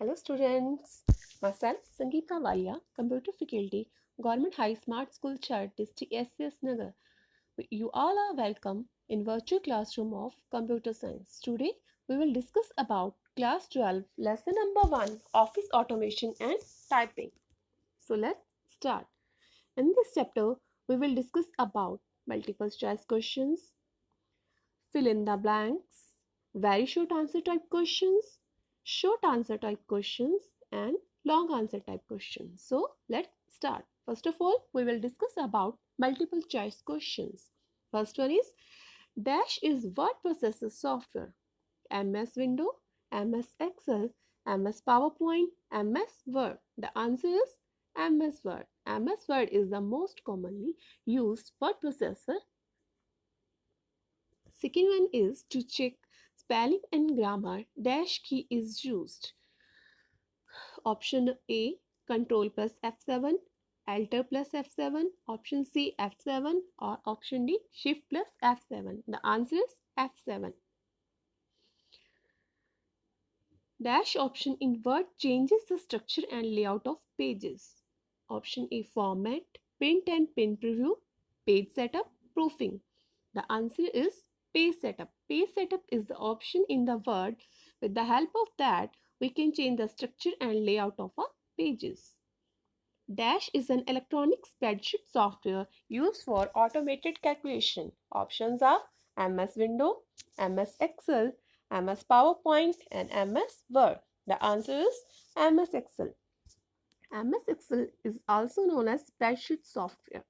Hello students, myself Sangeeta Walia, Computer Faculty, Government High Smart School Chart District SCS Nagar. You all are welcome in virtual classroom of Computer Science. Today we will discuss about class 12 lesson number 1 Office Automation and Typing. So let's start. In this chapter we will discuss about multiple choice questions, fill in the blanks, very short answer type questions, short answer type questions, and long answer type questions. So let's start. First of all, we will discuss about multiple choice questions. First one is Dash is word processor software. MS Window, MS Excel, MS PowerPoint, MS Word. The answer is MS Word. MS Word is the most commonly used word processor. Second one is to check spelling and grammar, dash key is used. Option A, Control plus F7, Alt plus F7, option C, F7, or option D, Shift plus F7. The answer is F7. Dash option in Word changes the structure and layout of pages. Option A, Format, Print and Print Preview, Page Setup, Proofing. The answer is Page Setup. Page Setup is the option in the Word. With the help of that, we can change the structure and layout of our pages. Dash is an electronic spreadsheet software used for automated calculation. Options are MS Window, MS Excel, MS PowerPoint, and MS Word. The answer is MS Excel. MS Excel is also known as spreadsheet software.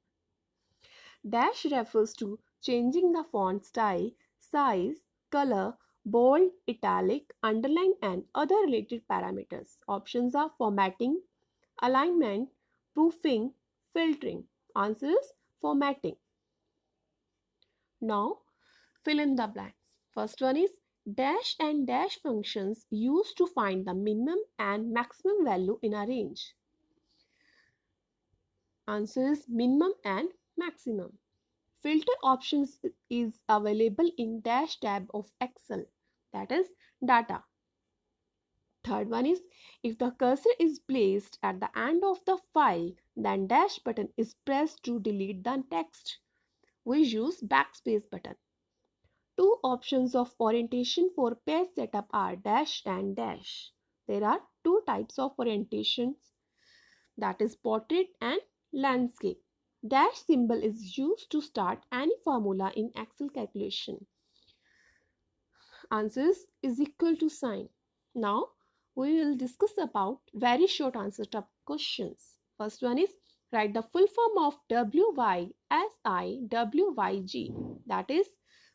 Dash refers to changing the font style, size, color, bold, italic, underline, and other related parameters. Options are formatting, alignment, proofing, filtering. Answer is formatting. Now, fill in the blanks. First one is dash and dash functions used to find the minimum and maximum value in a range. Answer is minimum and maximum. Filter options is available in dash tab of Excel, that is data. Third one is if the cursor is placed at the end of the file, then dash button is pressed to delete the text. We use backspace button. Two options of orientation for page setup are dash and dash. There are two types of orientations, that is portrait and landscape. Dash symbol is used to start any formula in Excel calculation. Answers is equal to sign. Now we will discuss about very short answer type questions. First one is write the full form of WYSIWYG. That is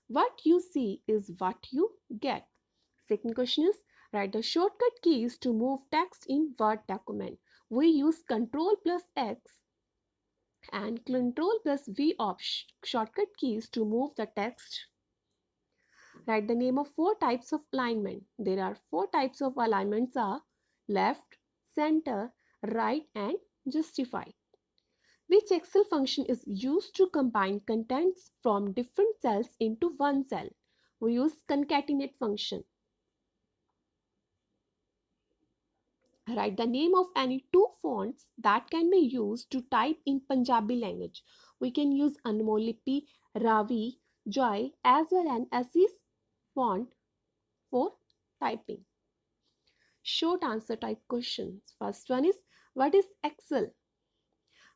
what you see is what you get. Second question is write the shortcut keys to move text in Word document. We use Ctrl plus X and Ctrl plus V shortcut keys to move the text. Write the name of four types of alignment. There are four types of alignments are left, center, right, and justify. Which Excel function is used to combine contents from different cells into one cell? We use concatenate function. Write the name of any two fonts that can be used to type in Punjabi language. We can use Anmol Lipi, Ravi, Joy as well as Assis font for typing. Short answer type questions. First one is what is Excel?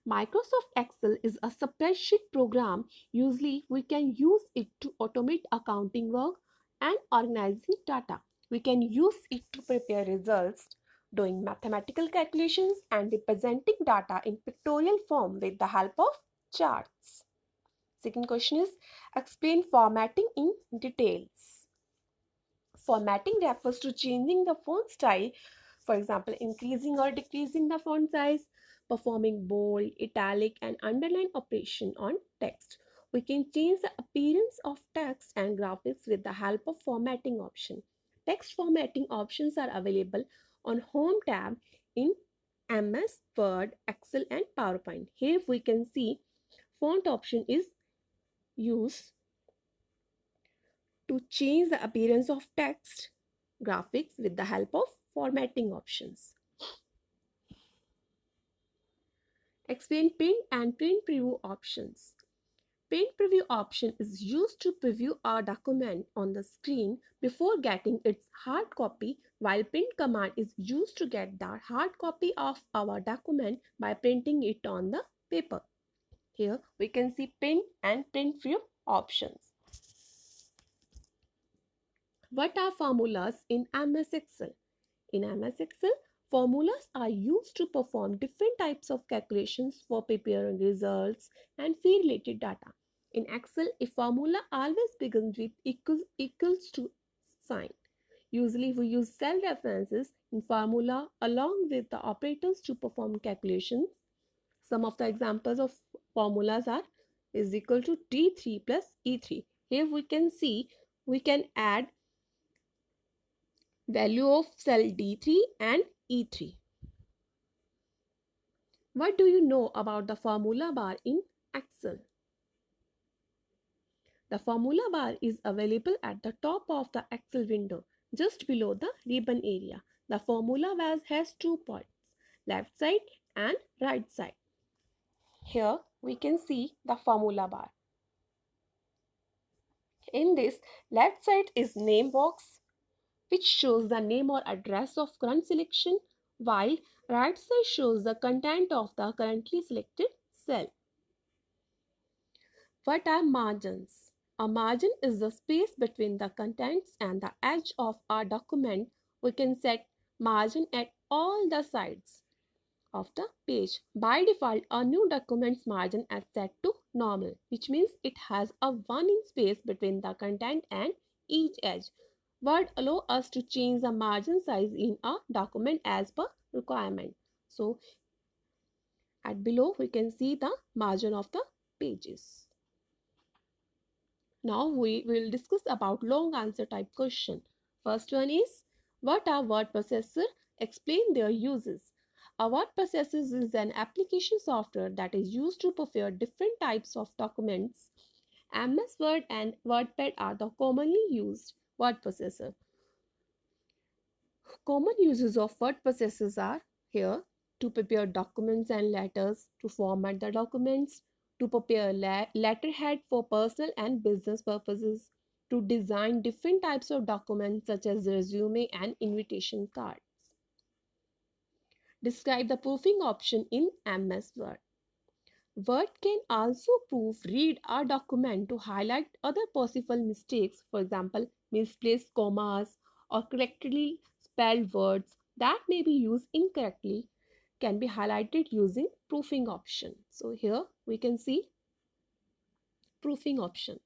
Microsoft Excel is a spreadsheet program. Usually we can use it to automate accounting work and organizing data. We can use it to prepare results, doing mathematical calculations and representing data in pictorial form with the help of charts. Second question is explain formatting in details. Formatting refers to changing the font style, for example, increasing or decreasing the font size, performing bold, italic, and underline operation on text. We can change the appearance of text and graphics with the help of formatting option. Text formatting options are available on Home tab in MS, Word, Excel, and PowerPoint. Here we can see font option is used to change the appearance of text graphics with the help of formatting options. Explain print and print preview options. Print preview option is used to preview a document on the screen before getting its hard copy, while print command is used to get the hard copy of our document by printing it on the paper. Here we can see print and print preview options. What are formulas in MS Excel? In MS Excel, formulas are used to perform different types of calculations for preparing results and fee-related data. In Excel, a formula always begins with equals to sign. Usually, we use cell references in formula along with the operators to perform calculations. Some of the examples of formulas are is equal to D3 plus E3. Here we can see we can add value of cell D3 and E3. What do you know about the formula bar in Excel? The formula bar is available at the top of the Excel window, just below the ribbon area. The formula bar has 2 points, left side and right side. Here we can see the formula bar. In this, left side is name box, which shows the name or address of current selection, while right side shows the content of the currently selected cell. What are margins? A margin is the space between the contents and the edge of our document. We can set margin at all the sides of the page. By default, a new document's margin is set to normal, which means it has a 1 inch space between the content and each edge. Word allow us to change the margin size in a document as per requirement. So at below we can see the margin of the pages. Now we will discuss about long answer type question. First one is, what are word processor? Explain their uses. A word processor is an application software that is used to prepare different types of documents. MS Word and WordPad are the commonly used word processor. Common uses of word processors are here to prepare documents and letters, to format the documents, to prepare letterhead for personal and business purposes, to design different types of documents such as resume and invitation cards. Describe the proofing option in MS Word. Word can also proofread a document to highlight other possible mistakes, for example, misplaced commas or correctly spelled words that may be used incorrectly can be highlighted using proofing option. So here we can see proofing option.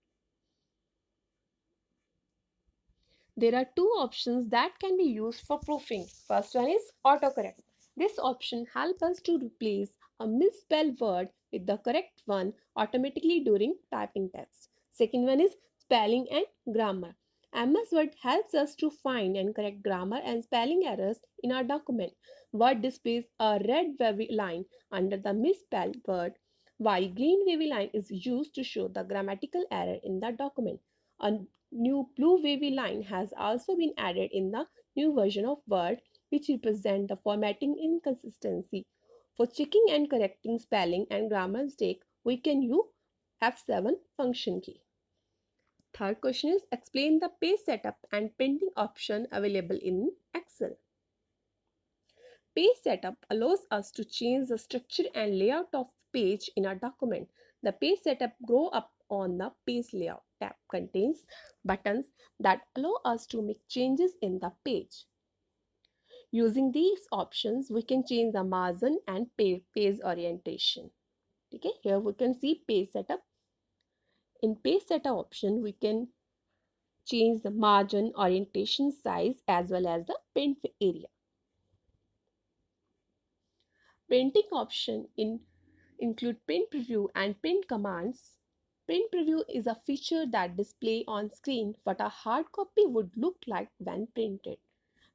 There are two options that can be used for proofing. First one is autocorrect. This option helps us to replace a misspelled word with the correct one automatically during typing text. Second one is spelling and grammar. MS Word helps us to find and correct grammar and spelling errors in our document. Word displays a red wavy line under the misspelled word, while green wavy line is used to show the grammatical error in the document. A new blue wavy line has also been added in the new version of Word, which represent the formatting inconsistency. For checking and correcting spelling and grammar mistake, we can use F7 function key. Third question is, explain the page setup and printing option available in Excel. Page setup allows us to change the structure and layout of page in a document. The page setup grows up on the page layout tab contains buttons that allow us to make changes in the page. Using these options, we can change the margin and page orientation. Okay, here we can see page setup. In page setup option, we can change the margin, orientation, size as well as the print area. Printing option include print preview and print commands. Print preview is a feature that displays on screen what a hard copy would look like when printed.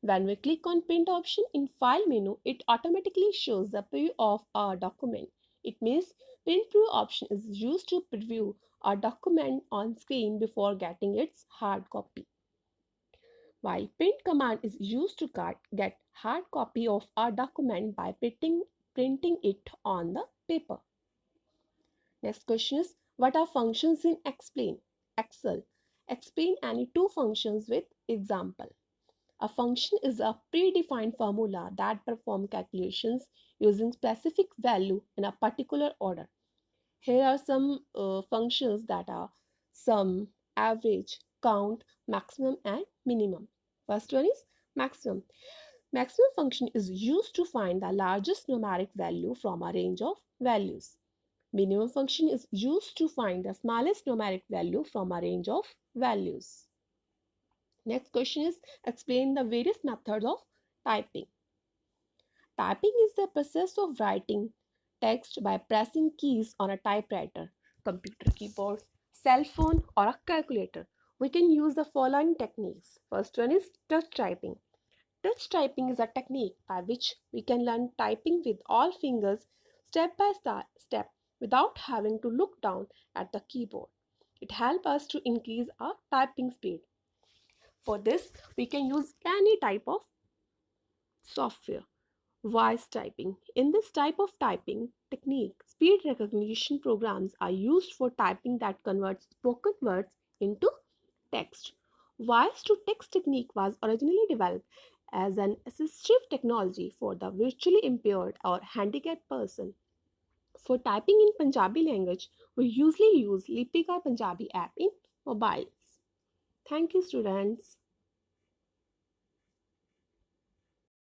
When we click on print option in file menu, it automatically shows the preview of our document. It means print preview option is used to preview a document on screen before getting its hard copy. while print command is used to get hard copy of a document by printing it on the paper. Next question is, what are functions in Explain? Excel. Explain any two functions with example. A function is a predefined formula that performs calculations using specific value in a particular order. Here are some functions that are sum, average, count, maximum and minimum. First one is maximum. Maximum function is used to find the largest numeric value from a range of values. Minimum function is used to find the smallest numeric value from a range of values. Next question is, explain the various methods of typing. Typing is the process of writing text by pressing keys on a typewriter, computer keyboard, cell phone, or a calculator. We can use the following techniques. First one is touch typing. Touch typing is a technique by which we can learn typing with all fingers step by step without having to look down at the keyboard. It helps us to increase our typing speed. For this, we can use any type of software. Voice typing. In this type of typing technique, speed recognition programs are used for typing that converts spoken words into text. Voice to text technique was originally developed as an assistive technology for the visually impaired or handicapped person. For typing in Punjabi language, we usually use Lipika Punjabi app in mobiles. Thank you, students.